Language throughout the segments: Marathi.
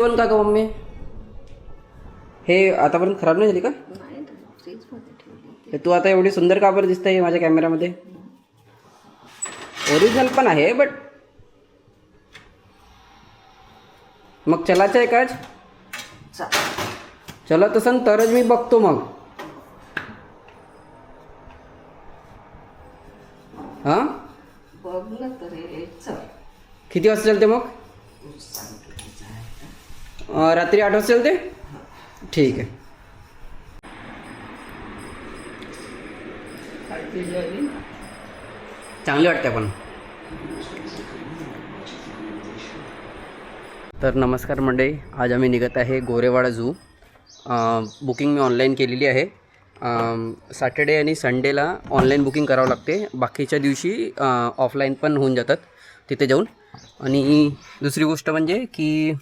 जेवण का ग मम्मी? हे आतापर्यंत खराब नाही झाली का? नाही फ्रीजमध्ये ठेवली. हे तू आता एवढी सुंदर का बरं दिसते माझ्या कॅमेरामध्ये? ओरिजिनल पण आहे बट मग चलायचं आहे काच? चलत असन तरच मी बघतो मग. हां बघ ना तर रे, चल. किती वाजता चलते मग? रात्री 8 वाजता चलते? ठीक आहे. चांगली वाटते पण. तर नमस्कार मंडळी, आज आम्ही निघत आहे गोरेवाडा झू. बुकिंग मी ऑनलाईन केलेली आहे. सॅटर्डे आणि संडेला ऑनलाईन बुकिंग करावं लागते, बाकीच्या दिवशी ऑफलाईन पण होऊन जातात तिथे जाऊन. आणि दुसरी गोष्ट म्हणजे की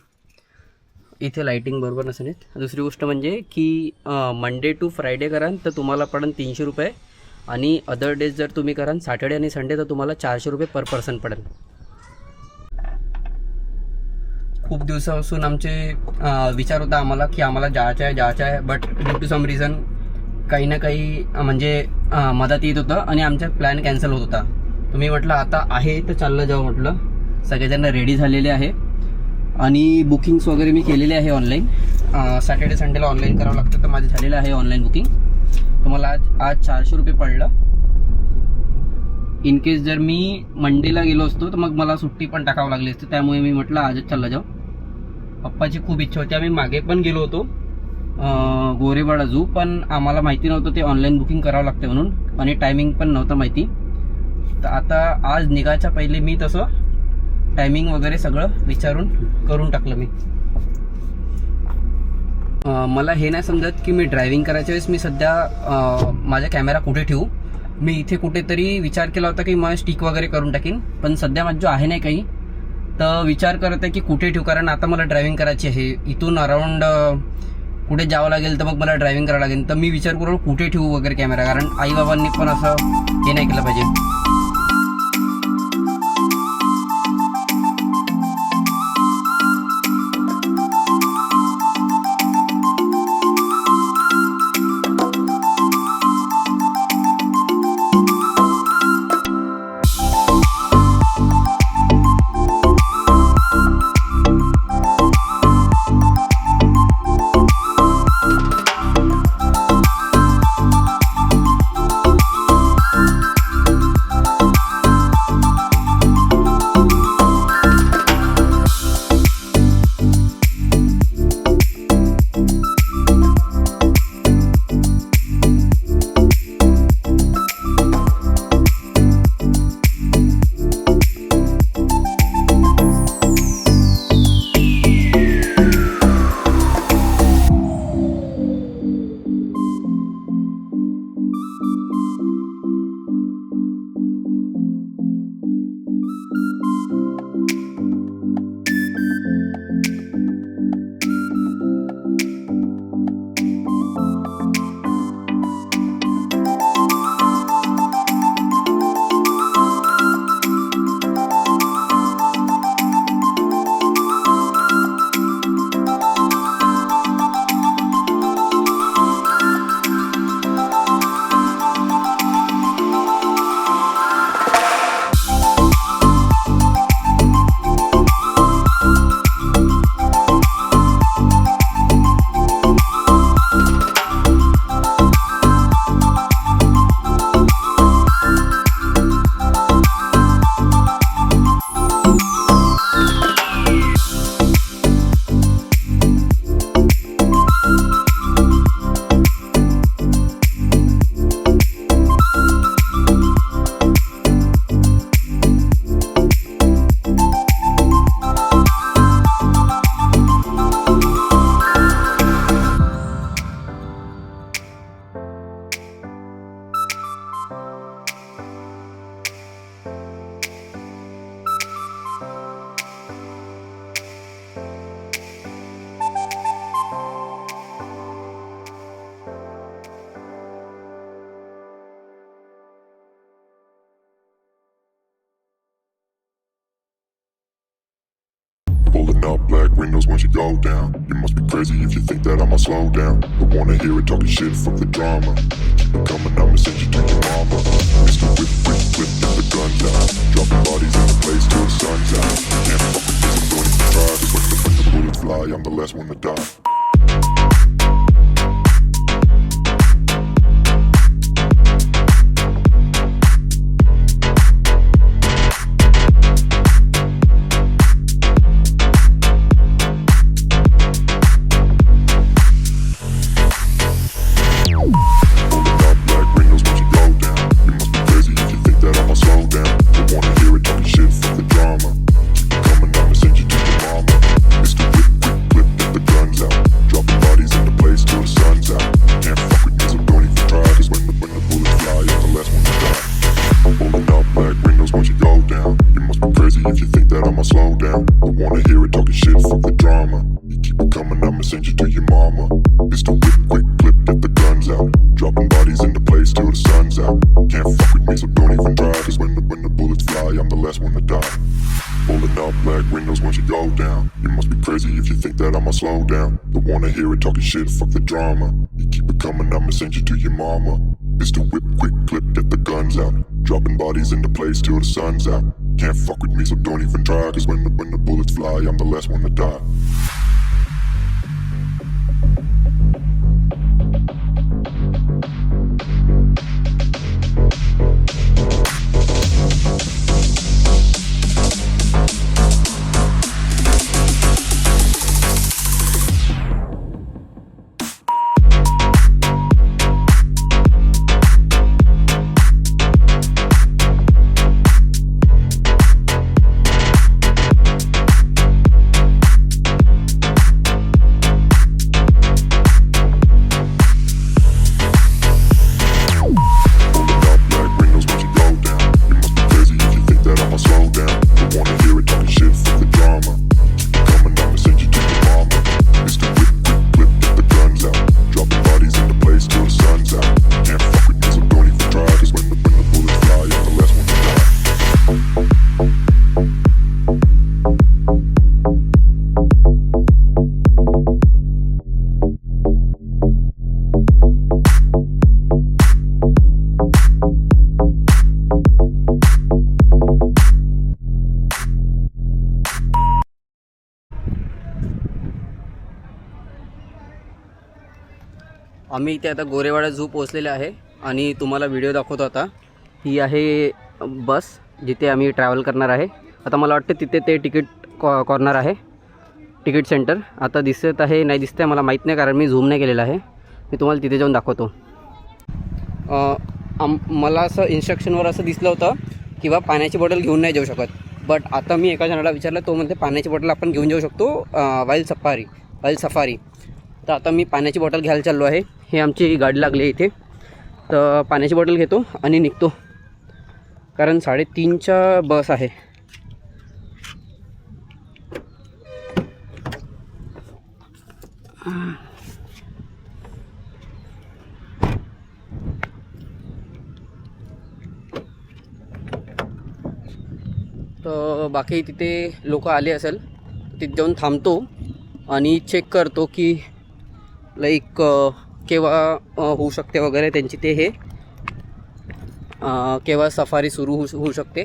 इथे लाईटिंग बरोबर नसेल. दुसरी गोष्ट म्हणजे की मंडे टू फ्रायडे कराल तर तुम्हाला पडेल 300 रुपये, आणि अदर डेज जर तुम्ही कराल सॅटर्डे आणि संडे तर तुम्हाला 400 रुपये पर पर्सन पडेल. खूप दिवसापासून आमचे विचार होता आम्हाला की आम्हाला जायचं आहे, but due to some reason काही ना काही म्हणजे मदत येत होतं आणि आमचा प्लॅन कॅन्सल होत होता. तुम्ही म्हटलं आता आहे तर चाललं जाऊ म्हटलं. सगळेजण रेडी झालेले आहे आणि बुकिंग्स वगैरे मी केलेले आहे ऑनलाईन. सॅटर्डे संडेला ऑनलाईन करावं लागतं, तर माझं झालेलं आहे ऑनलाईन बुकिंग. तर मला आज 400 रुपये पडलं. इन केस जर मी मंडेला गेलो असतो तर मग मला सुट्टी पण टाकावं लागली असते, त्यामुळे मी म्हटलं आजच चाललं जाऊ. पप्पाची खूप इच्छा होती. आम्ही मागे पण गेलो होतो गोरेवाडा झू, पण आम्हाला माहिती नव्हतं ते ऑनलाईन बुकिंग करावं लागते म्हणून, आणि टायमिंग पण नव्हतं माहिती. तर आता आज निघायच्या पहिले मी तसं टायमिंग वगैरे सगळं विचारून करून टाकलं मी. मला हे नाही समजत की मी ड्रायव्हिंग करायच्या वेळेस मी सध्या माझा कॅमेरा कुठे ठेवू. मी इथे कुठेतरी विचार केला होता की मला स्टिक वगैरे करून टाकीन, पण सध्या माझं जो आहे नाही काही, तर विचार करत आहे की कुठे ठेवू. कारण आता मला ड्रायव्हिंग करायची आहे, इथून अराउंड कुठे जावं लागेल तर मग मला ड्रायव्हिंग करावं लागेल. तर मी विचार करू कुठे ठेवू वगैरे कॅमेरा, कारण आईबाबांनी पण असं हे नाही केलं पाहिजे. go down. You must be crazy if you think that I'ma slow down. Don't wanna hear it talking shit, fuck the drama. Keep it coming, I'ma send you to your mama. Mr. Whip, whip, whip, get the guns out. Dropping bodies in the place till the sun's out. Can't fuck with this, I'm going to try. Cause when the bullets fly, I'm the last one to die. Slow down, don't wanna hear it talking shit, fuck the drama. You keep it coming, I'ma send you to your mama. Mr. Whip, quick clip, get the guns out. Dropping bodies into place till the sun's out. Can't fuck with me, so don't even try. Cause when the bullets fly, I'm the last one to die. आम्ही इथे आता गोरेवाडा झू पोहोचलेले आहे आणि तुम्हाला व्हिडिओ दाखवतो आता. ही आहे बस जिथे आम्ही ट्रॅव्हल करणार आहे. आता मला वाटतं तिथे ते तिकीट कॉर्नर आहे, तिकीट सेंटर. आता दिसत आहे नाही दिसत आहे मला माहीत नाही, कारण मी झूम नाही केलेला आहे. मी तुम्हाला तिथे जाऊन दाखवतो. मला असं इन्स्ट्रक्शनवर असं दिसलं होतं की बा पाण्याची बॉटल घेऊन नाही जाऊ शकत. बट आता मी एका जणाला विचारलं, तो म्हणते पाण्याची बॉटल आपण घेऊन जाऊ शकतो वाईल्ड सफारी. तर आता मी पाण्याची बॉटल घ्यायला चाललो आहे. हे आमची गाडी लागली आहे इथे, तर पाण्याची बॉटल घेतो आणि निघतो, कारण 3:30च्या बस आहे. तर बाकी तिथे लोक आले असेल, तिथे जाऊन थांबतो आणि चेक करतो की लाईक केव्हा होऊ शकते वगैरे त्यांची ते हे केव्हा सफारी सुरू होऊ शकते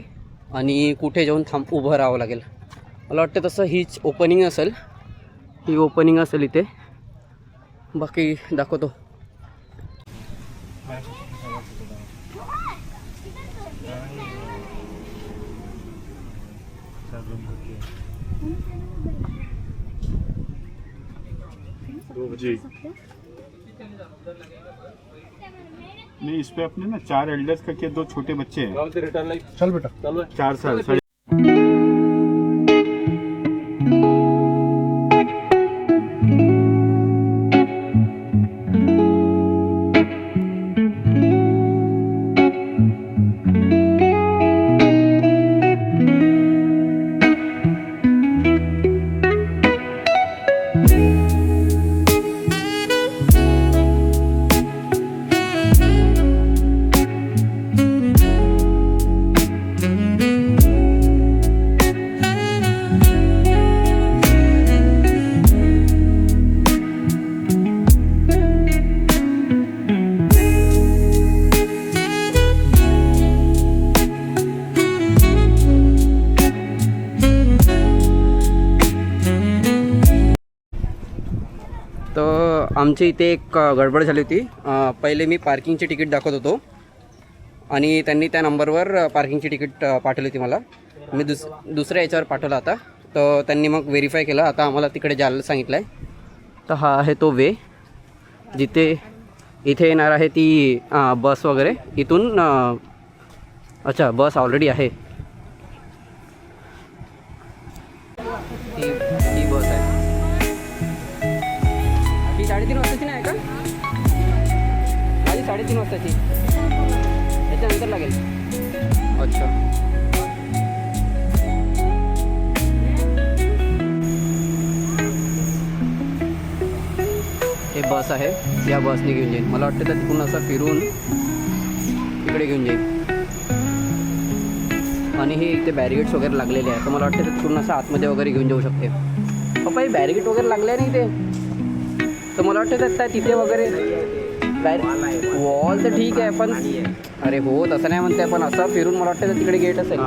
आणि कुठे जाऊन उभं राहावं लागेल. मला वाटतं तसं हीच ओपनिंग असेल, ही ओपनिंग असेल इथे. बाकी दाखवतो. जी नहीं, इस पे अपने ना 4 एल्डर्स का क्या 2 छोटे बच्चे हैं. चल बेटा, 4 साल. तर आमच्या इथे एक गडबड झाली होती. पहिले मी पार्किंगची तिकीट दाखवत होतो आणि त्यांनी त्या नंबरवर पार्किंगची तिकीट पाठवली होती मला. मी दुसऱ्या याच्यावर पाठवला आता. तर त्यांनी मग व्हेरीफाय केलं. आता आम्हाला तिकडे जायला सांगितलं आहे. तर हा आहे तो वे जिथे इथे येणार आहे ती बस वगैरे इथून. अच्छा, बस ऑलरेडी आहे. ही बस आहे. ही 3:30 वाजताची नाही आहे का? माझी 3:30 वाजताची. त्याच्यानंतर लागेल. अच्छा, हे बस आहे. या बसने घेऊन जाईल. मला वाटतं तर तिकडून असं फिरून इकडे घेऊन जाईल. आणि हे इथे बॅरिगेट्स वगैरे लागलेले आहे. तर मला वाटतं ते तिकडून असं आतमध्ये वगैरे घेऊन जाऊ शकते. पप्पा हे बॅरिगेट वगैरे लागले नाही ते. तर मला वाटतं त्या तिथे वगैरे वॉल तर ठीक आहे पण अरे हो तसं नाही म्हणते. पण असं फिरून मला वाटतं तिकडे गेट असेल.